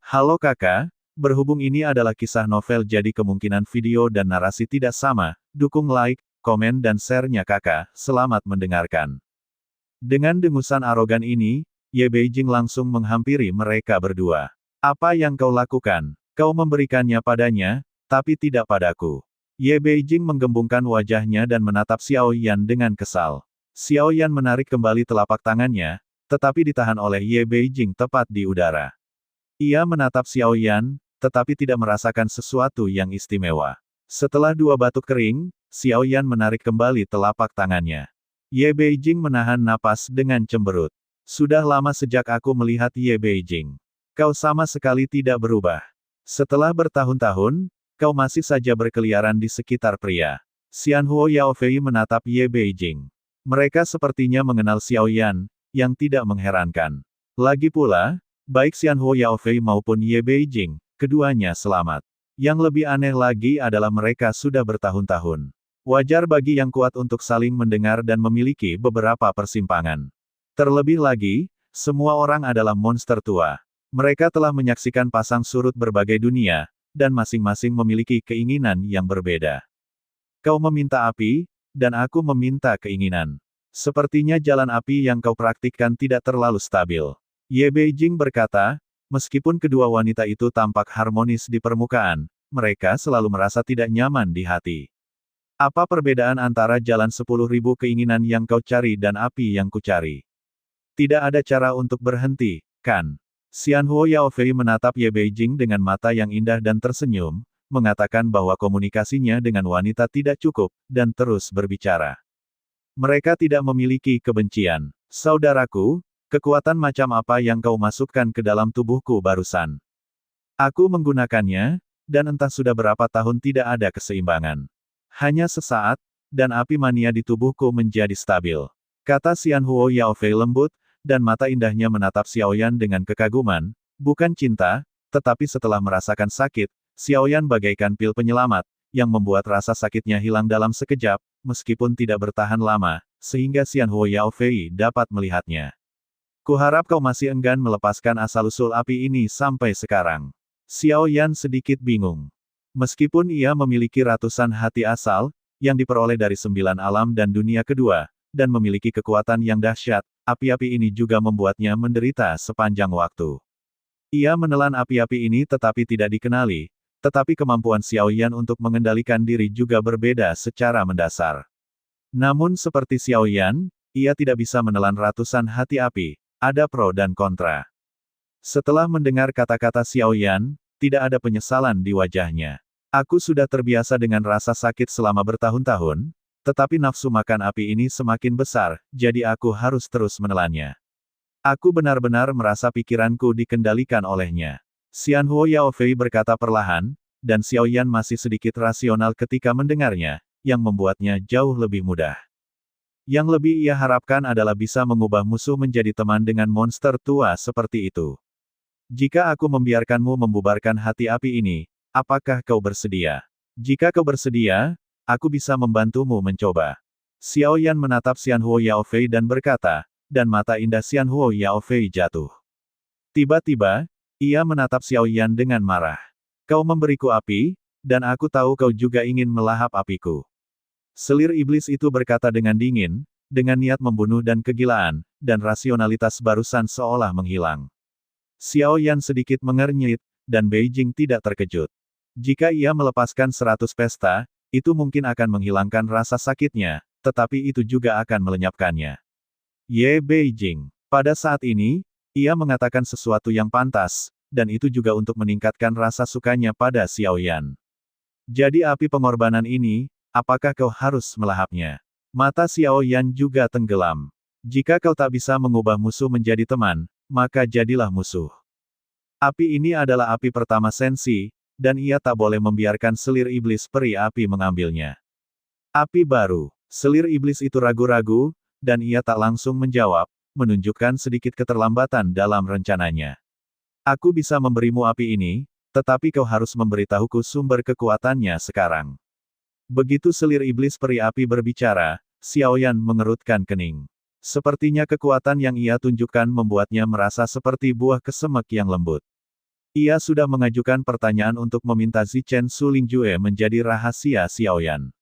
Halo kakak, berhubung ini adalah kisah novel jadi kemungkinan video dan narasi tidak sama, dukung like, komen dan share-nya kakak, selamat mendengarkan. Dengan dengusan arogan ini, Ye Beijing langsung menghampiri mereka berdua. Apa yang kau lakukan? Kau memberikannya padanya, tapi tidak padaku. Ye Beijing menggembungkan wajahnya dan menatap Xiao Yan dengan kesal. Xiao Yan menarik kembali telapak tangannya, tetapi ditahan oleh Ye Beijing tepat di udara. Ia menatap Xiao Yan, tetapi tidak merasakan sesuatu yang istimewa. Setelah dua batuk kering, Xiao Yan menarik kembali telapak tangannya. Ye Beijing menahan napas dengan cemberut. Sudah lama sejak aku melihat Ye Beijing. Kau sama sekali tidak berubah. Setelah bertahun-tahun, kau masih saja berkeliaran di sekitar pria. Xianhuo Yaofei menatap Ye Beijing. Mereka sepertinya mengenal Xiao Yan, yang tidak mengherankan. Lagi pula, baik Xianhuo Yaofei maupun Ye Beijing, keduanya selamat. Yang lebih aneh lagi adalah mereka sudah bertahun-tahun. Wajar bagi yang kuat untuk saling mendengar dan memiliki beberapa persimpangan. Terlebih lagi, semua orang adalah monster tua. Mereka telah menyaksikan pasang surut berbagai dunia, dan masing-masing memiliki keinginan yang berbeda. Kau meminta api, dan aku meminta keinginan. Sepertinya jalan api yang kau praktikkan tidak terlalu stabil. Ye Beijing berkata, meskipun kedua wanita itu tampak harmonis di permukaan, mereka selalu merasa tidak nyaman di hati. Apa perbedaan antara jalan 10.000 keinginan yang kau cari dan api yang kucari? Tidak ada cara untuk berhenti, kan? Xianhuo Yaofei menatap Ye Beijing dengan mata yang indah dan tersenyum, mengatakan bahwa komunikasinya dengan wanita tidak cukup, dan terus berbicara. Mereka tidak memiliki kebencian. Saudaraku, kekuatan macam apa yang kau masukkan ke dalam tubuhku barusan? Aku menggunakannya, dan entah sudah berapa tahun tidak ada keseimbangan. Hanya sesaat, dan api mania di tubuhku menjadi stabil. Kata Xianhuo Yaofei lembut, dan mata indahnya menatap Xiao Yan dengan kekaguman, bukan cinta, tetapi setelah merasakan sakit, Xiao Yan bagaikan pil penyelamat, yang membuat rasa sakitnya hilang dalam sekejap, meskipun tidak bertahan lama, sehingga Xianhuo Yaofei dapat melihatnya. Kuharap kau masih enggan melepaskan asal-usul api ini sampai sekarang. Xiao Yan sedikit bingung. Meskipun ia memiliki ratusan hati asal, yang diperoleh dari 9 alam dan dunia kedua, dan memiliki kekuatan yang dahsyat, api-api ini juga membuatnya menderita sepanjang waktu. Ia menelan api-api ini tetapi tidak dikenali, tetapi kemampuan Xiao Yan untuk mengendalikan diri juga berbeda secara mendasar. Namun seperti Xiao Yan, ia tidak bisa menelan ratusan hati api, ada pro dan kontra. Setelah mendengar kata-kata Xiao Yan, tidak ada penyesalan di wajahnya. Aku sudah terbiasa dengan rasa sakit selama bertahun-tahun, tetapi nafsu makan api ini semakin besar, jadi aku harus terus menelannya. Aku benar-benar merasa pikiranku dikendalikan olehnya. Xianhuo Yaofei berkata perlahan, dan Xiao Yan masih sedikit rasional ketika mendengarnya, yang membuatnya jauh lebih mudah. Yang lebih ia harapkan adalah bisa mengubah musuh menjadi teman dengan monster tua seperti itu. Jika aku membiarkanmu membubarkan hati api ini, apakah kau bersedia? Jika kau bersedia, aku bisa membantumu mencoba. Xiao Yan menatap Xianhuo Yaofei dan berkata, dan mata indah Xianhuo Yaofei jatuh. Tiba-tiba, ia menatap Xiao Yan dengan marah. Kau memberiku api, dan aku tahu kau juga ingin melahap apiku. Selir iblis itu berkata dengan dingin, dengan niat membunuh dan kegilaan, dan rasionalitas barusan seolah menghilang. Xiao Yan sedikit mengernyit, dan Beijing tidak terkejut. Jika ia melepaskan 100 pesta, itu mungkin akan menghilangkan rasa sakitnya, tetapi itu juga akan melenyapkannya. Ye Beijing. Pada saat ini, ia mengatakan sesuatu yang pantas, dan itu juga untuk meningkatkan rasa sukanya pada Xiao Yan. Jadi api pengorbanan ini, apakah kau harus melahapnya? Mata Xiao Yan juga tenggelam. Jika kau tak bisa mengubah musuh menjadi teman, maka jadilah musuh. Api ini adalah api pertama Sensi, dan ia tak boleh membiarkan selir iblis peri api mengambilnya. Api baru. Selir iblis itu ragu-ragu, dan ia tak langsung menjawab, menunjukkan sedikit keterlambatan dalam rencananya. Aku bisa memberimu api ini, tetapi kau harus memberitahuku sumber kekuatannya sekarang. Begitu selir iblis peri api berbicara, Xiao Yan mengerutkan kening. Sepertinya kekuatan yang ia tunjukkan membuatnya merasa seperti buah kesemek yang lembut. Ia sudah mengajukan pertanyaan untuk meminta Zichen Sulingjue menjadi rahasia Xiaoyan.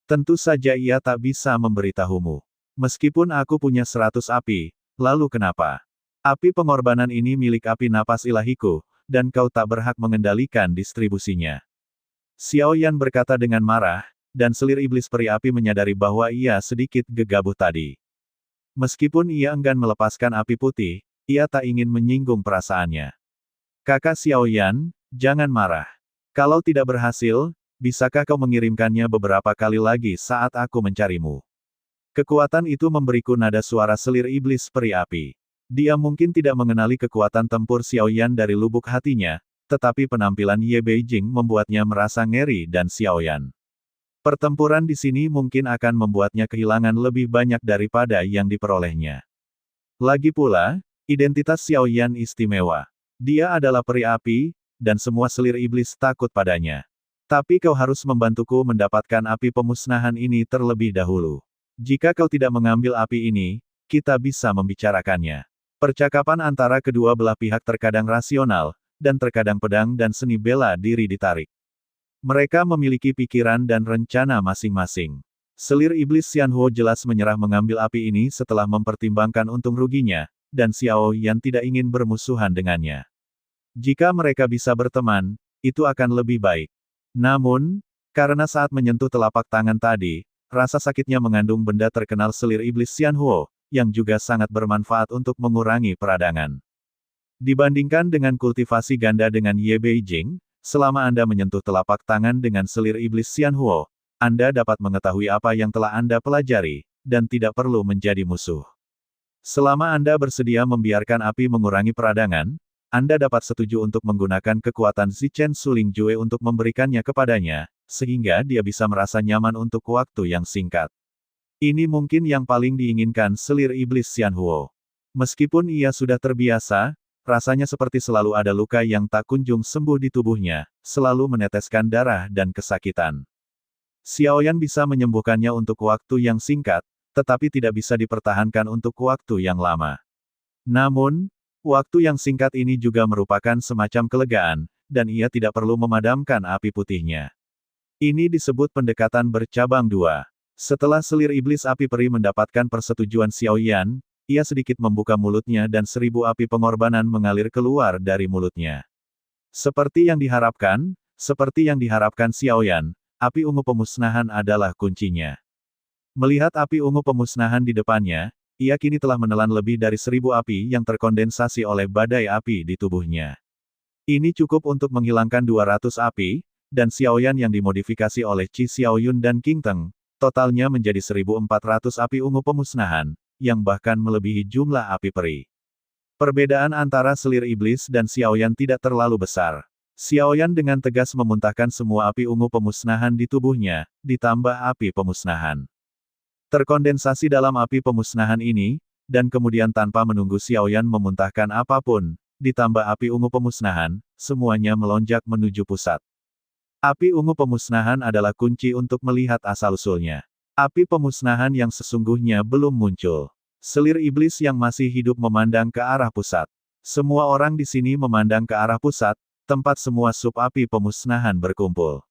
Tentu saja ia tak bisa memberitahumu. Meskipun aku punya 100 api, lalu kenapa? Api pengorbanan ini milik api napas ilahiku, dan kau tak berhak mengendalikan distribusinya. Xiaoyan berkata dengan marah, dan selir iblis peri api menyadari bahwa ia sedikit gegabah tadi. Meskipun ia enggan melepaskan api putih, ia tak ingin menyinggung perasaannya. Kakak Xiaoyan, jangan marah. Kalau tidak berhasil, bisakah kau mengirimkannya beberapa kali lagi saat aku mencarimu? Kekuatan itu memberiku nada suara selir iblis peri api. Dia mungkin tidak mengenali kekuatan tempur Xiaoyan dari lubuk hatinya, tetapi penampilan Ye Beijing membuatnya merasa ngeri dan Xiaoyan. Pertempuran di sini mungkin akan membuatnya kehilangan lebih banyak daripada yang diperolehnya. Lagi pula, identitas Xiaoyan istimewa. Dia adalah peri api, dan semua selir iblis takut padanya. Tapi kau harus membantuku mendapatkan api pemusnahan ini terlebih dahulu. Jika kau tidak mengambil api ini, kita bisa membicarakannya. Percakapan antara kedua belah pihak terkadang rasional, dan terkadang pedang dan seni bela diri ditarik. Mereka memiliki pikiran dan rencana masing-masing. Selir iblis Xianhuo jelas menyerah mengambil api ini setelah mempertimbangkan untung ruginya, dan Xiao Yan tidak ingin bermusuhan dengannya. Jika mereka bisa berteman, itu akan lebih baik. Namun, karena saat menyentuh telapak tangan tadi, rasa sakitnya mengandung benda terkenal selir iblis Xianhuo, yang juga sangat bermanfaat untuk mengurangi peradangan. Dibandingkan dengan kultivasi ganda dengan Ye Beijing, selama Anda menyentuh telapak tangan dengan selir iblis Xianhuo, Anda dapat mengetahui apa yang telah Anda pelajari, dan tidak perlu menjadi musuh. Selama Anda bersedia membiarkan api mengurangi peradangan, Anda dapat setuju untuk menggunakan kekuatan Zichen Sulingjue untuk memberikannya kepadanya, sehingga dia bisa merasa nyaman untuk waktu yang singkat. Ini mungkin yang paling diinginkan selir iblis Xianhuo. Meskipun ia sudah terbiasa, rasanya seperti selalu ada luka yang tak kunjung sembuh di tubuhnya, selalu meneteskan darah dan kesakitan. Xiaoyan bisa menyembuhkannya untuk waktu yang singkat, tetapi tidak bisa dipertahankan untuk waktu yang lama. Namun, waktu yang singkat ini juga merupakan semacam kelegaan, dan ia tidak perlu memadamkan api putihnya. Ini disebut pendekatan bercabang dua. Setelah selir iblis api peri mendapatkan persetujuan Xiaoyan, ia sedikit membuka mulutnya dan 1000 api pengorbanan mengalir keluar dari mulutnya. Seperti yang diharapkan Xiaoyan, api ungu pemusnahan adalah kuncinya. Melihat api ungu pemusnahan di depannya, ia kini telah menelan lebih dari 1000 api yang terkondensasi oleh badai api di tubuhnya. Ini cukup untuk menghilangkan 200 api, dan Xiaoyan yang dimodifikasi oleh Qi Xiaoyun dan Qing Teng, totalnya menjadi 1400 api ungu pemusnahan, yang bahkan melebihi jumlah api peri. Perbedaan antara selir iblis dan Xiaoyan tidak terlalu besar. Xiaoyan dengan tegas memuntahkan semua api ungu pemusnahan di tubuhnya, ditambah api pemusnahan. Terkondensasi dalam api pemusnahan ini, dan kemudian tanpa menunggu Xiaoyan memuntahkan apapun, ditambah api ungu pemusnahan, semuanya melonjak menuju pusat. Api ungu pemusnahan adalah kunci untuk melihat asal-usulnya. Api pemusnahan yang sesungguhnya belum muncul. Selir iblis yang masih hidup memandang ke arah pusat. Semua orang di sini memandang ke arah pusat, tempat semua sub-api pemusnahan berkumpul.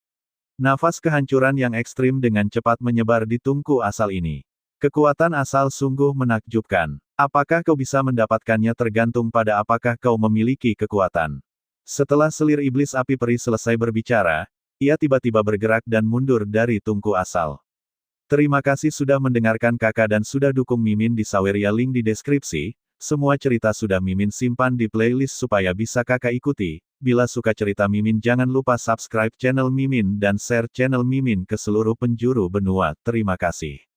Nafas kehancuran yang ekstrim dengan cepat menyebar di tungku asal ini. Kekuatan asal sungguh menakjubkan. Apakah kau bisa mendapatkannya tergantung pada apakah kau memiliki kekuatan. Setelah selir iblis api peri selesai berbicara, ia tiba-tiba bergerak dan mundur dari tungku asal. Terima kasih sudah mendengarkan kakak dan sudah dukung Mimin di Saweria, link di deskripsi. Semua cerita sudah Mimin simpan di playlist supaya bisa kakak ikuti. Bila suka cerita Mimin jangan lupa subscribe channel Mimin dan share channel Mimin ke seluruh penjuru benua. Terima kasih.